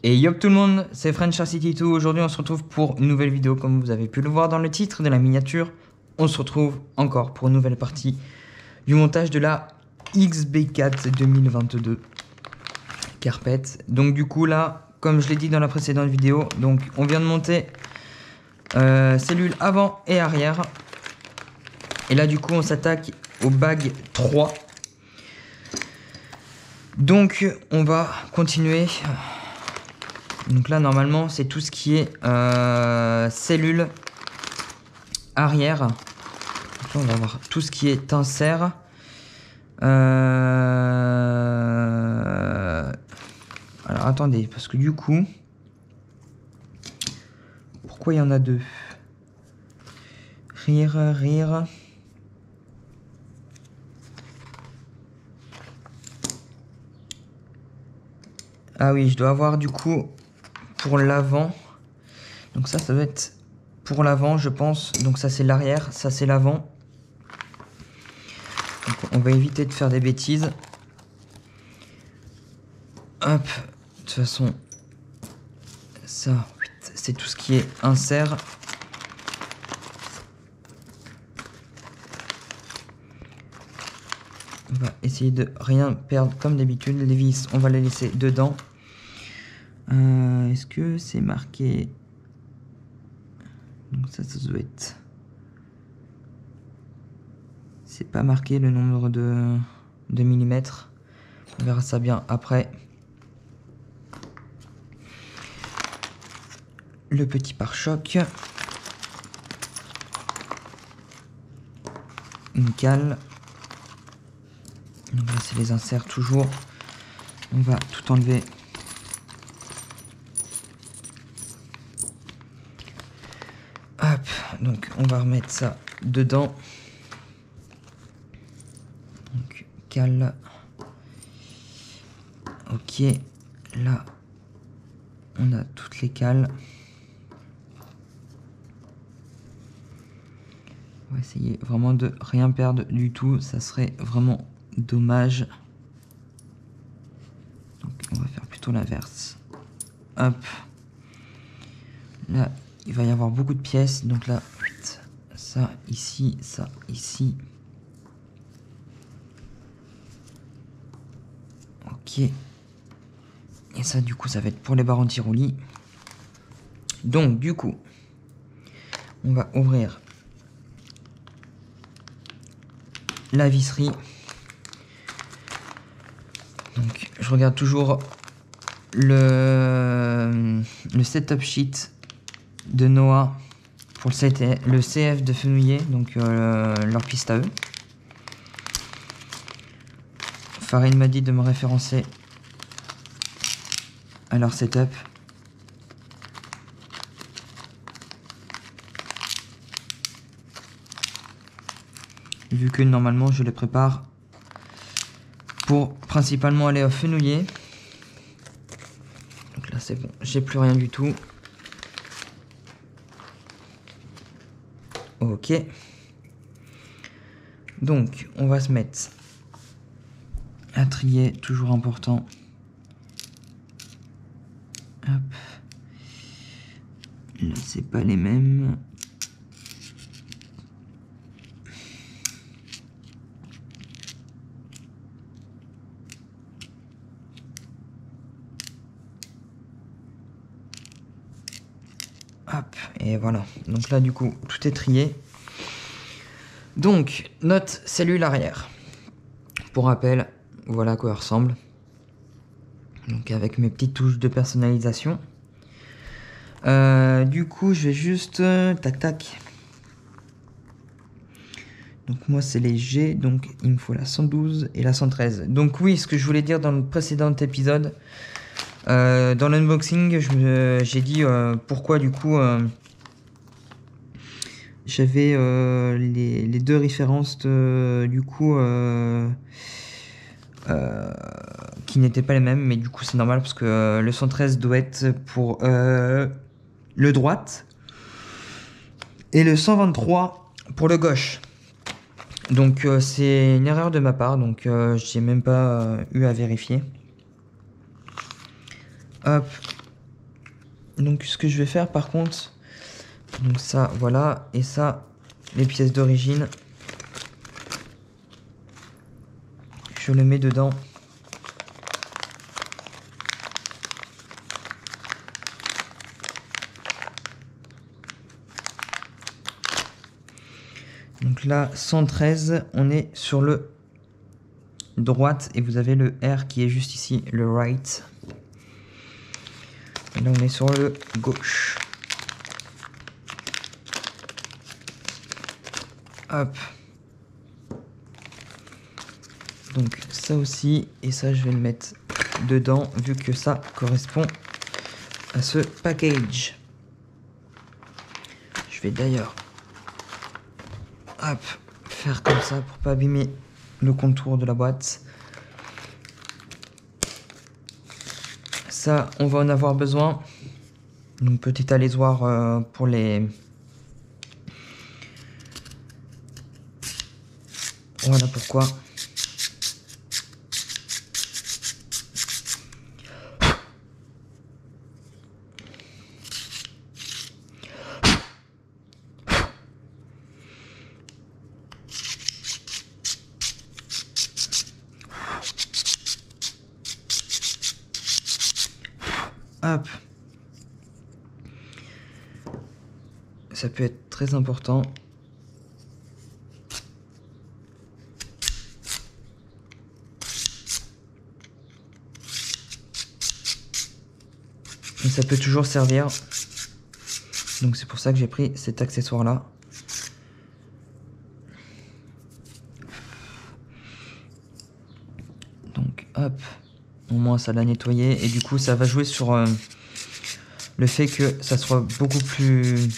Et yo tout le monde, c'est FrenchRCity2. Aujourd'hui on se retrouve pour une nouvelle vidéo. Comme vous avez pu le voir dans le titre de la miniature, on se retrouve encore pour une nouvelle partie du montage de la XB4 2022 Carpet. Donc du coup là, comme je l'ai dit dans la précédente vidéo, donc on vient de monter cellule avant et arrière. Et là du coup on s'attaque au bag 3. Donc on va continuer. Donc là normalement c'est tout ce qui est cellule arrière. Donc là, on va voir tout ce qui est insert. Alors attendez, parce que du coup, pourquoi il y en a deux? Rire. Ah oui, je dois avoir du coup pour l'avant. Donc ça doit être pour l'avant, je pense. Donc ça c'est l'arrière, ça c'est l'avant. On va éviter de faire des bêtises. Hop, de toute façon, ça, c'est tout ce qui est insert. On va essayer de rien perdre comme d'habitude. Les vis, on va les laisser dedans. Est-ce que c'est marqué? Donc ça doit être... C'est pas marqué le nombre de millimètres. On verra ça bien après. Le petit pare-choc. Une cale. Donc là c'est les inserts toujours. On va tout enlever. Hop, donc on va remettre ça dedans. Donc cale. Ok, là on a toutes les cales. On va essayer vraiment de rien perdre du tout, ça serait vraiment dommage. Donc on va faire plutôt l'inverse. Hop. Là, il va y avoir beaucoup de pièces, donc là, ça ici, ça ici. Ok. Et ça, du coup, ça va être pour les barres anti-roulis. Donc, du coup, on va ouvrir la visserie. Donc, je regarde toujours le setup sheet de Noah pour le CF de Fenouillet, donc leur piste à eux. Farine m'a dit de me référencer à leur setup. Vu que normalement je les prépare pour principalement aller au Fenouillet. Donc là c'est bon, j'ai plus rien du tout. Ok. Donc on va se mettre à trier, toujours important. Hop. Là c'est pas les mêmes. Hop, et voilà. Donc là, du coup, tout est trié. Donc, notre cellule arrière. Pour rappel, voilà à quoi elle ressemble. Donc, avec mes petites touches de personnalisation. Du coup, je vais juste... tac. Donc, moi, c'est les G. Donc, il me faut la 112 et la 113. Donc, oui, ce que je voulais dire dans le précédent épisode... dans l'unboxing, j'ai dit pourquoi du coup j'avais les deux références du coup qui n'étaient pas les mêmes, mais du coup c'est normal parce que le 113 doit être pour le droite et le 123 pour le gauche. Donc c'est une erreur de ma part, donc j'ai même pas eu à vérifier. Hop, Donc ce que je vais faire par contre, donc ça voilà, et ça, les pièces d'origine, je le mets dedans. Donc là, 113, on est sur le droite et vous avez le R qui est juste ici, le right. Et là, on est sur le gauche. Hop. Donc ça aussi, et ça, je vais le mettre dedans vu que ça correspond à ce package. Je vais d'ailleurs faire comme ça pour pas abîmer le contour de la boîte. Ça, on va en avoir besoin. Donc petit alésoir pour les... Voilà pourquoi. Hop. Ça peut être très important. Et ça peut toujours servir. Donc c'est pour ça que j'ai pris cet accessoire-là. Donc hop, au moins ça l'a nettoyé. Et du coup ça va jouer sur le fait que ça soit beaucoup plus,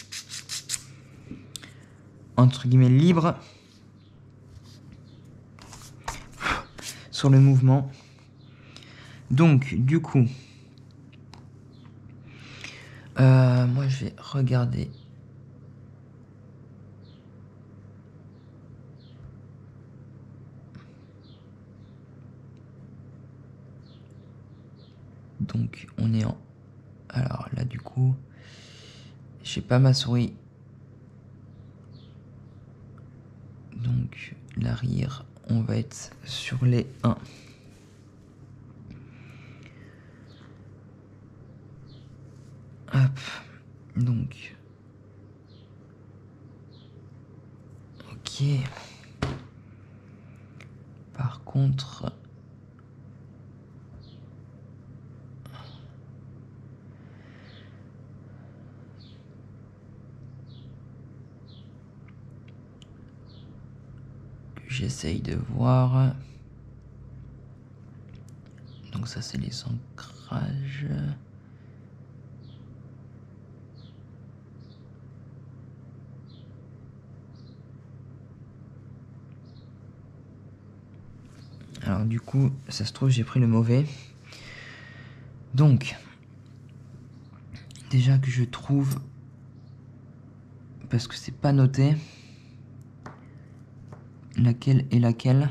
entre guillemets, libre sur le mouvement. Donc du coup, moi je vais regarder. Donc on est en... Alors là du coup, j'ai pas ma souris. Donc l'arrière, on va être sur les 1. Hop, donc... Ok. Par contre... J'essaye de voir. Donc ça c'est les ancrages. Alors du coup, ça se trouve j'ai pris le mauvais. Donc, déjà que je trouve, parce que c'est pas noté, laquelle est laquelle.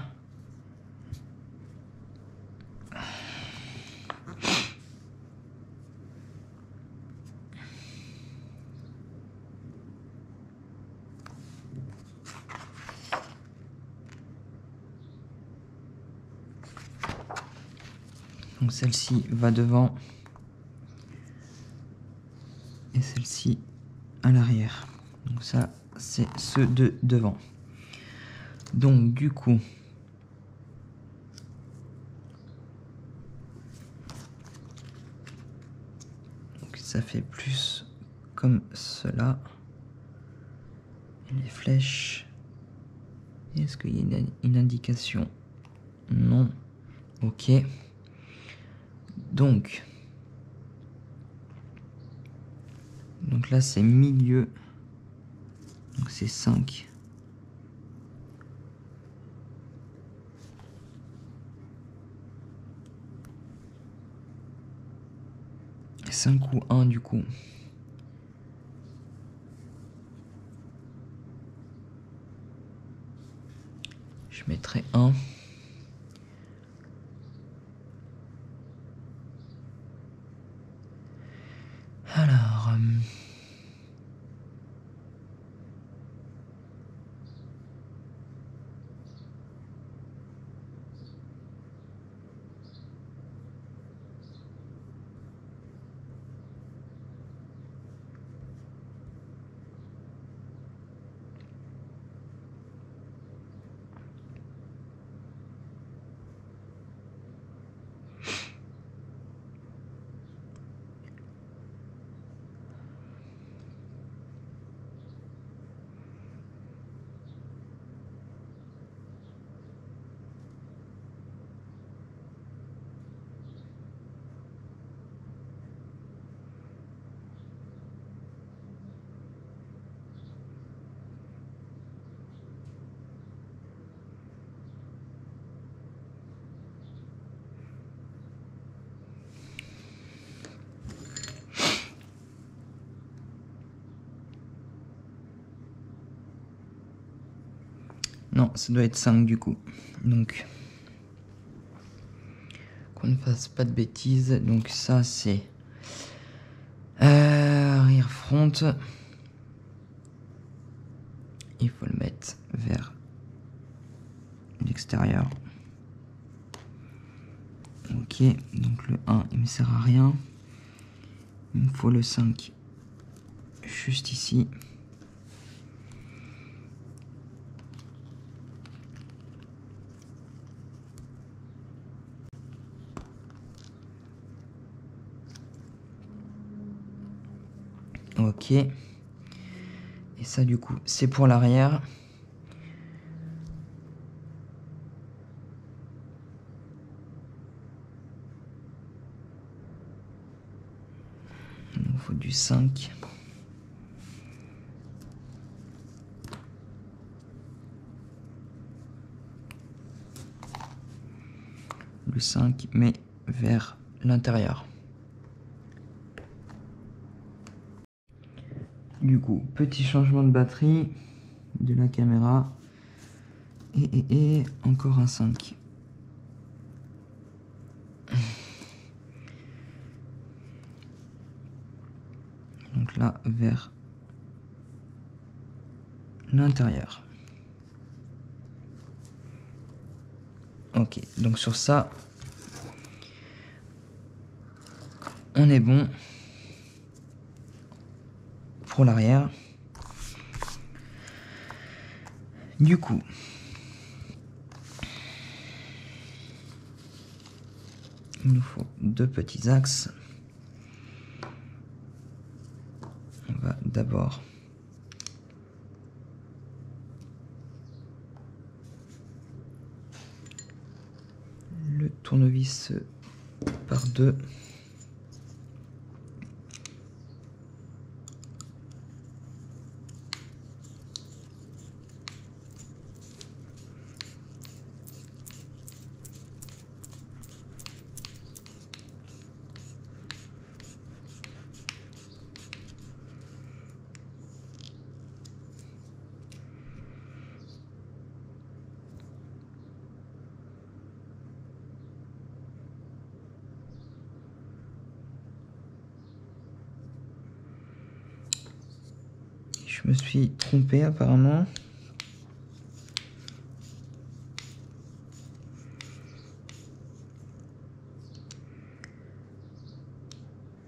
Donc celle-ci va devant et celle-ci à l'arrière. Donc ça, c'est ceux de devant. Donc du coup, donc, ça fait plus comme cela. Et les flèches. Est-ce qu'il y a une indication? Non. Ok. Donc là c'est milieu. Donc c'est 5. Et 5 ou 1 du coup. Je mettrai 1. Voilà. Non, ça doit être 5 du coup. Donc, qu'on ne fasse pas de bêtises. Donc ça c'est arrière front. Il faut le mettre vers l'extérieur. Ok, donc le 1 il me sert à rien. Il me faut le 5 juste ici. Ok. Et ça du coup c'est pour l'arrière. Il nous faut du 5. Le 5 mais vers l'intérieur. Du coup, petit changement de batterie de la caméra. Et encore un 5. Donc là, vers l'intérieur. Ok, donc sur ça, on est bon pour l'arrière. Du coup, il nous faut 2 petits axes. On va d'abord le tournevis par 2. Je me suis trompé apparemment.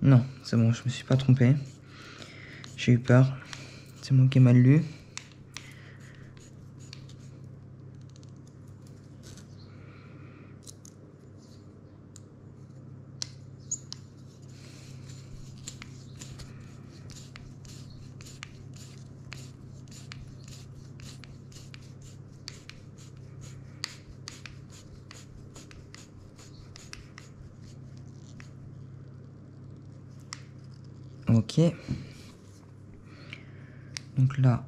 Non, c'est bon, je me suis pas trompé. J'ai eu peur. C'est moi qui ai mal lu. Ok. Donc là,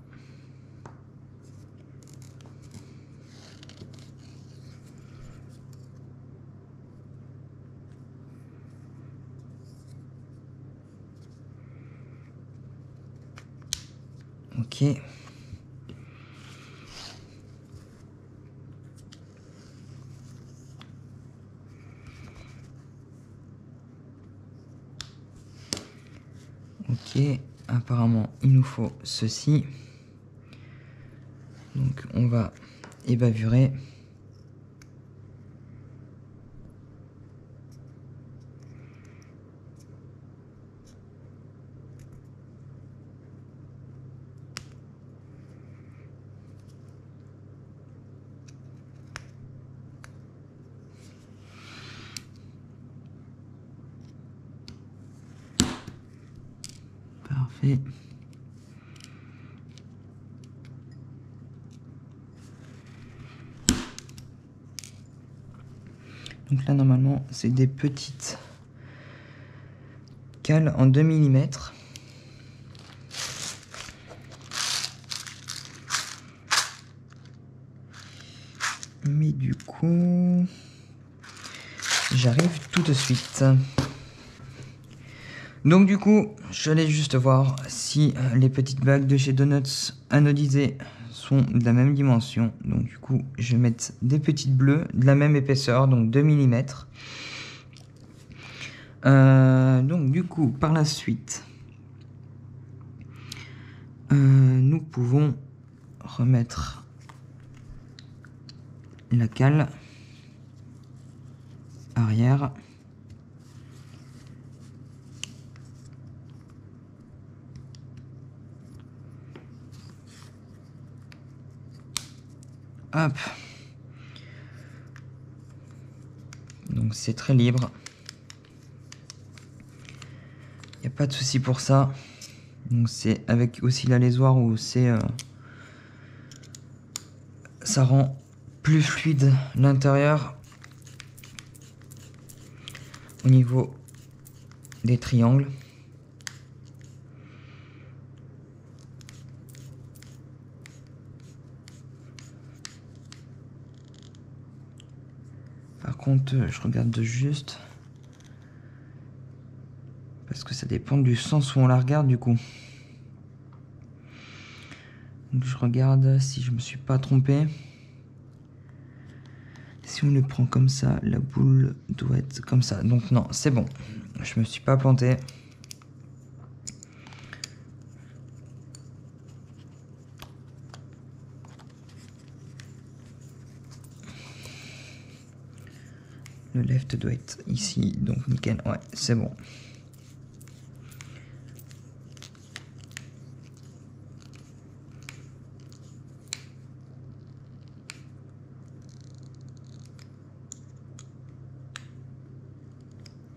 ok. Ok, apparemment il nous faut ceci. Donc on va ébavurer. Parfait. Donc là normalement c'est des petites cales en 2 mm. Mais du coup, j'arrive tout de suite. Donc du coup, je vais juste voir si les petites bagues de chez Donuts anodisées sont de la même dimension. Donc du coup, je vais mettre des petites bleues de la même épaisseur, donc 2 mm. Donc du coup, par la suite, nous pouvons remettre la cale arrière. Hop. Donc c'est très libre. Il n'y a pas de souci pour ça. Donc c'est avec aussi l'alésoir où c'est ça rend plus fluide l'intérieur au niveau des triangles. Par contre, je regarde juste parce que ça dépend du sens où on la regarde du coup. Donc je regarde si je me suis pas trompé. Si on le prend comme ça, la boule doit être comme ça. Donc non, c'est bon. Je me suis pas planté. Le left doit être ici, donc nickel. Ouais, c'est bon.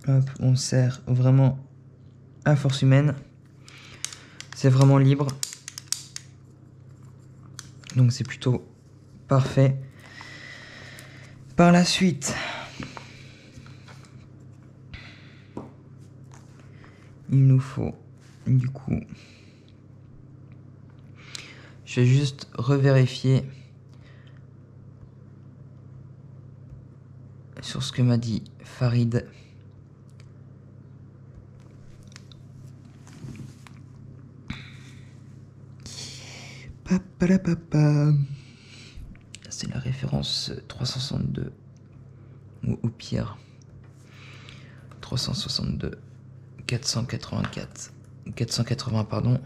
Hop, on serre vraiment à force humaine. C'est vraiment libre. Donc c'est plutôt parfait. Par la suite, il nous faut du coup, je vais juste revérifier sur ce que m'a dit Farid. C'est la référence 362 ou au pire 362 484 480 pardon.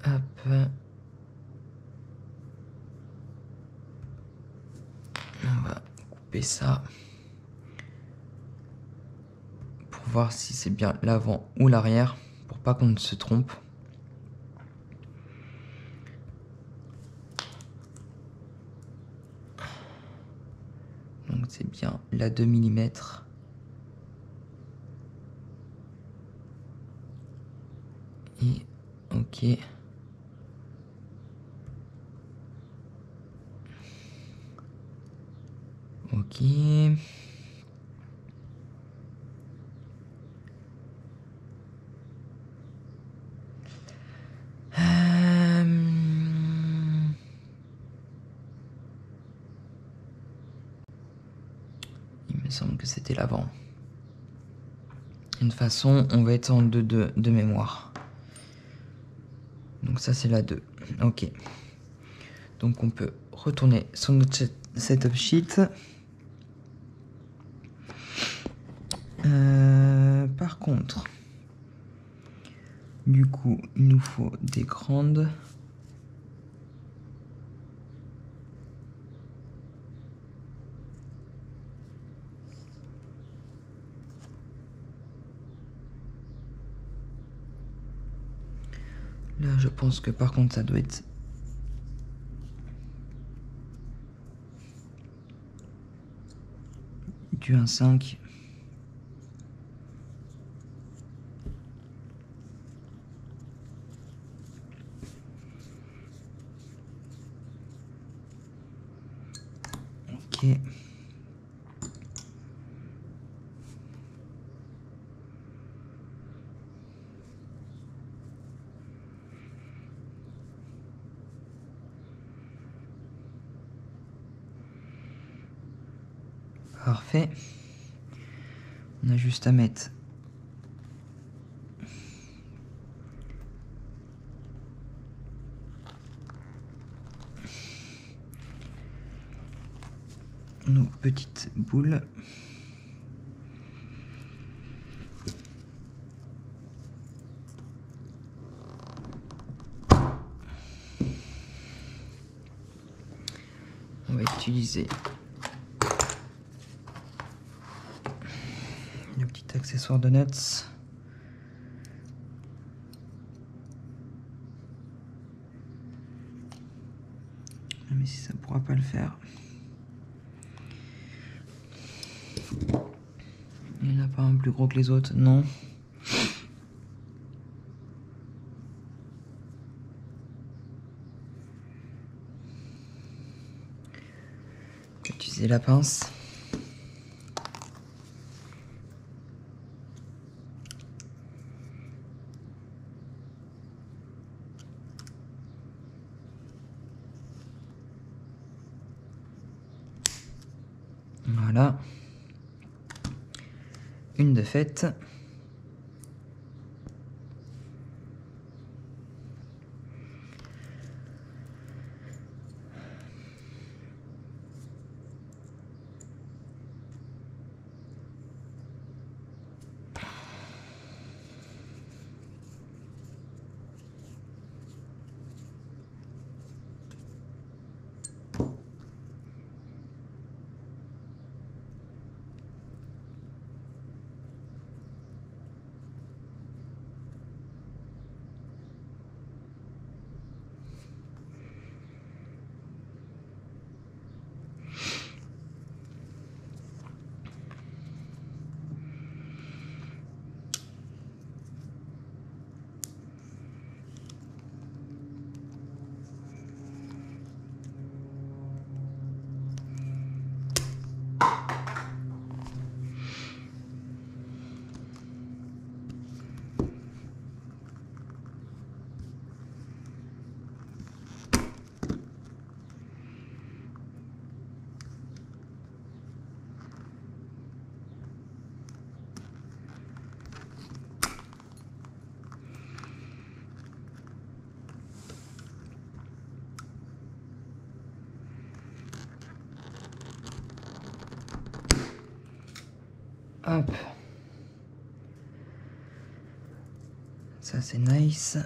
Hop. On va couper ça pour voir si c'est bien l'avant ou l'arrière pour pas qu'on ne se trompe. Donc c'est bien la 2 mm. Et ok. Ok. Il me semble que c'était l'avant. De toute façon, on va être en 2-2 de mémoire. Donc ça c'est la 2. Ok. Donc on peut retourner sur notre setup sheet. Par contre, du coup, il nous faut des grandes. Là, je pense que par contre, ça doit être du 1,5. Ok. Parfait. On a juste à mettre nos petites boules. On va utiliser le petit accessoire de nuts. Mais si ça pourra pas le faire. Il n'y en a pas un plus gros que les autres, non. On va utiliser la pince. Voilà. Une de faite. Hop. Ça c'est nice.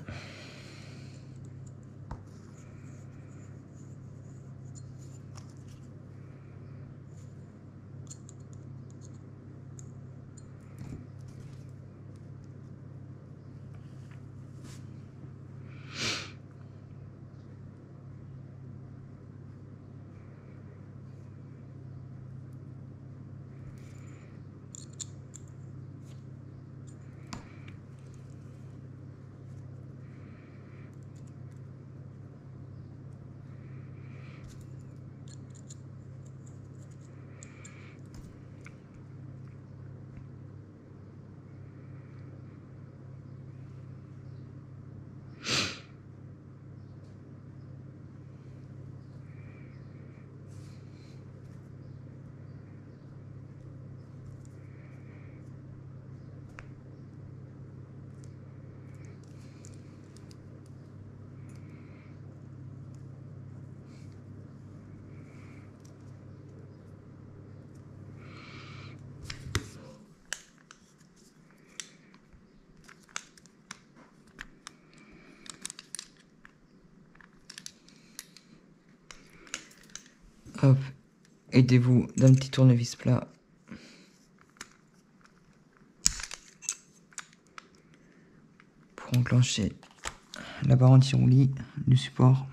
Hop, aidez-vous d'un petit tournevis plat. Pour enclencher la barre anti-roulis du support.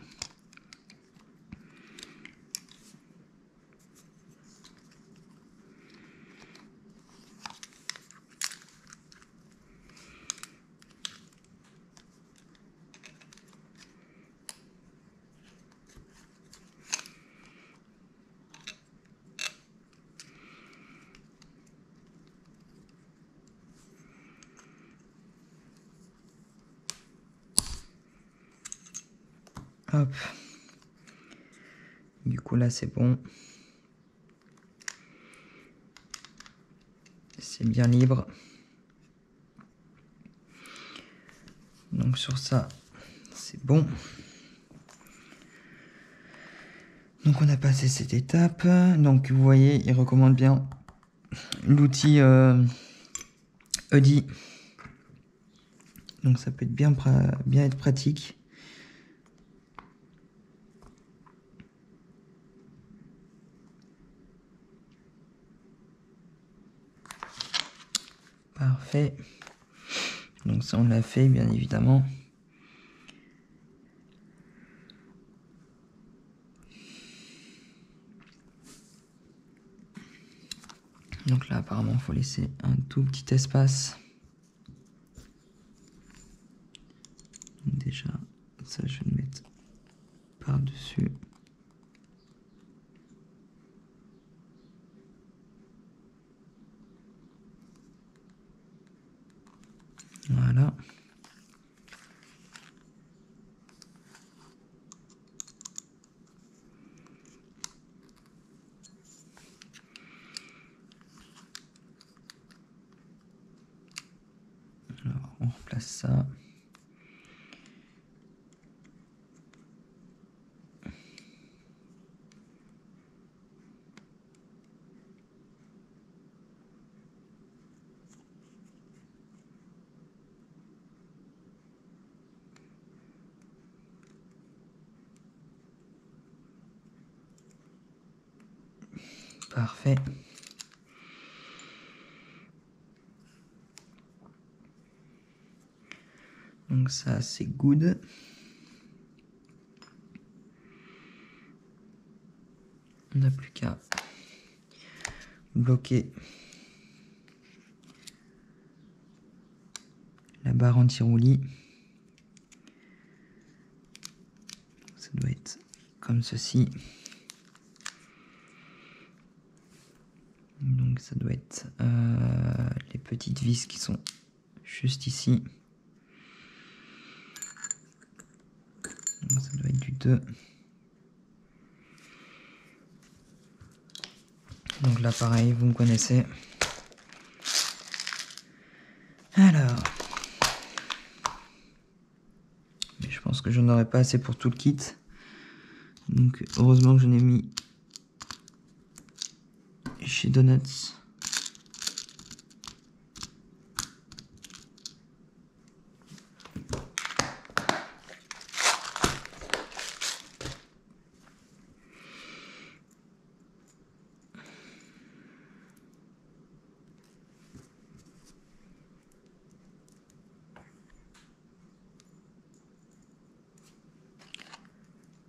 Hop. Du coup là c'est bon. C'est bien libre. Donc sur ça, c'est bon. Donc on a passé cette étape. Donc vous voyez, il recommande bien l'outil EDI. Donc ça peut être bien être pratique. Parfait. Donc ça on l'a fait bien évidemment. Donc là apparemment il faut laisser un tout petit espace. Donc déjà ça je vais le mettre par-dessus. Voilà. Alors on replace ça. Parfait. Donc ça c'est good. On n'a plus qu'à bloquer la barre anti-roulis. Ça doit être comme ceci. Donc ça doit être les petites vis qui sont juste ici. Donc ça doit être du 2. Donc là pareil, vous me connaissez. Alors. Mais je pense que je n'aurai pas assez pour tout le kit. Donc heureusement que je n'ai mis chez Donuts.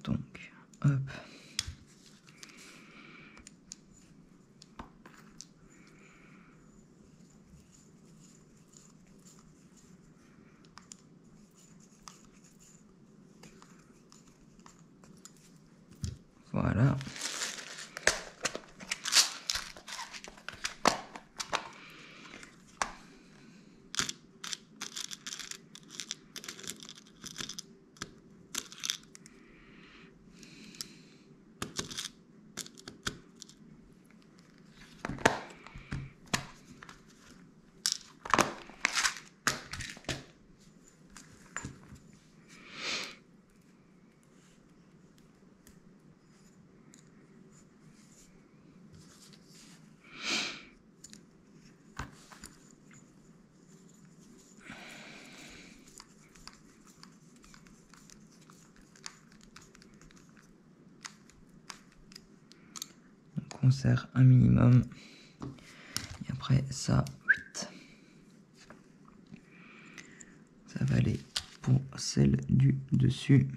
Donc, hop. Voilà. qu'on serre un minimum. Et après ça, ça va aller pour celle du dessus.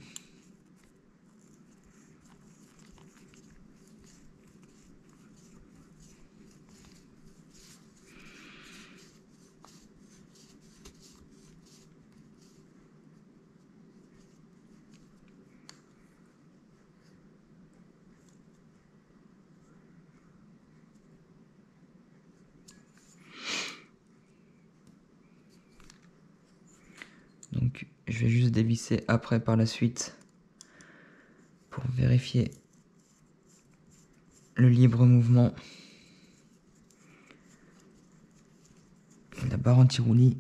Donc je vais juste dévisser après par la suite pour vérifier le libre mouvement. La barre anti-roulis.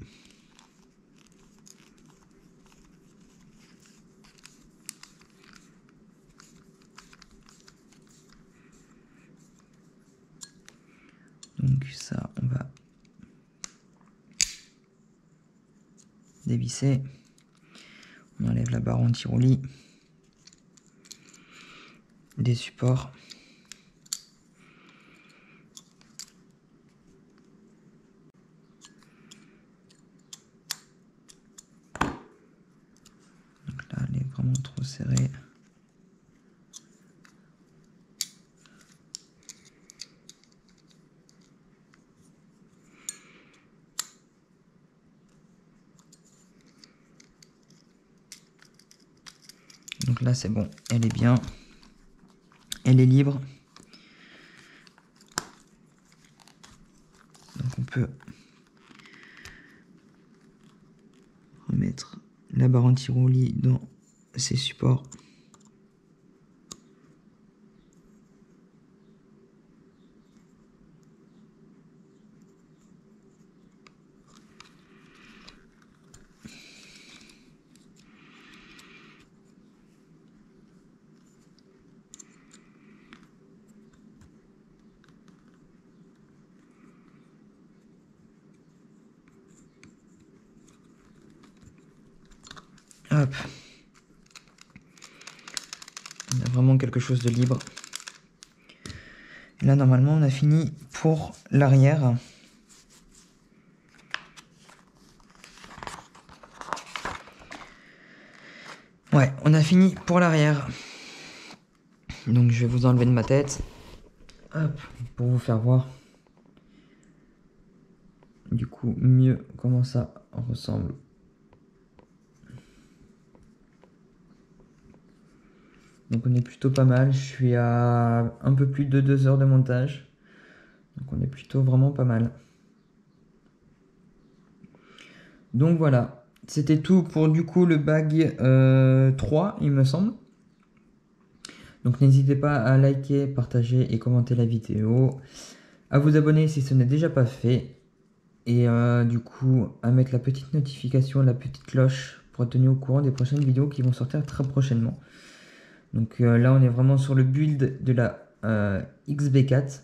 Donc ça, on va dévisser. On enlève la barre anti-roulis des supports. Donc là, elle est vraiment trop serrée. Donc là c'est bon, elle est bien, elle est libre. Donc on peut remettre la barre anti-roulis dans ses supports. Hop. On a vraiment quelque chose de libre. Et là, normalement, on a fini pour l'arrière. Ouais, on a fini pour l'arrière. Donc, je vais vous enlever de ma tête. Hop, pour vous faire voir. Du coup, mieux comment ça ressemble. Donc on est plutôt pas mal, je suis à un peu plus de 2 heures de montage. Donc on est plutôt vraiment pas mal. Donc voilà, c'était tout pour du coup le bag 3 il me semble. Donc n'hésitez pas à liker, partager et commenter la vidéo. À vous abonner si ce n'est déjà pas fait. Et du coup à mettre la petite notification, la petite cloche pour être tenu au courant des prochaines vidéos qui vont sortir très prochainement. Donc là on est vraiment sur le build de la XB4.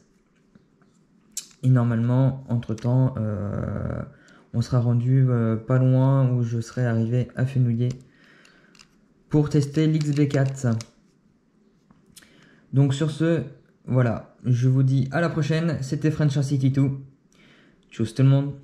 Et normalement entre temps on sera rendu pas loin où je serai arrivé à Fenouiller pour tester l'XB4. Donc sur ce, voilà, je vous dis à la prochaine. C'était French City 2. Tchuss tout le monde.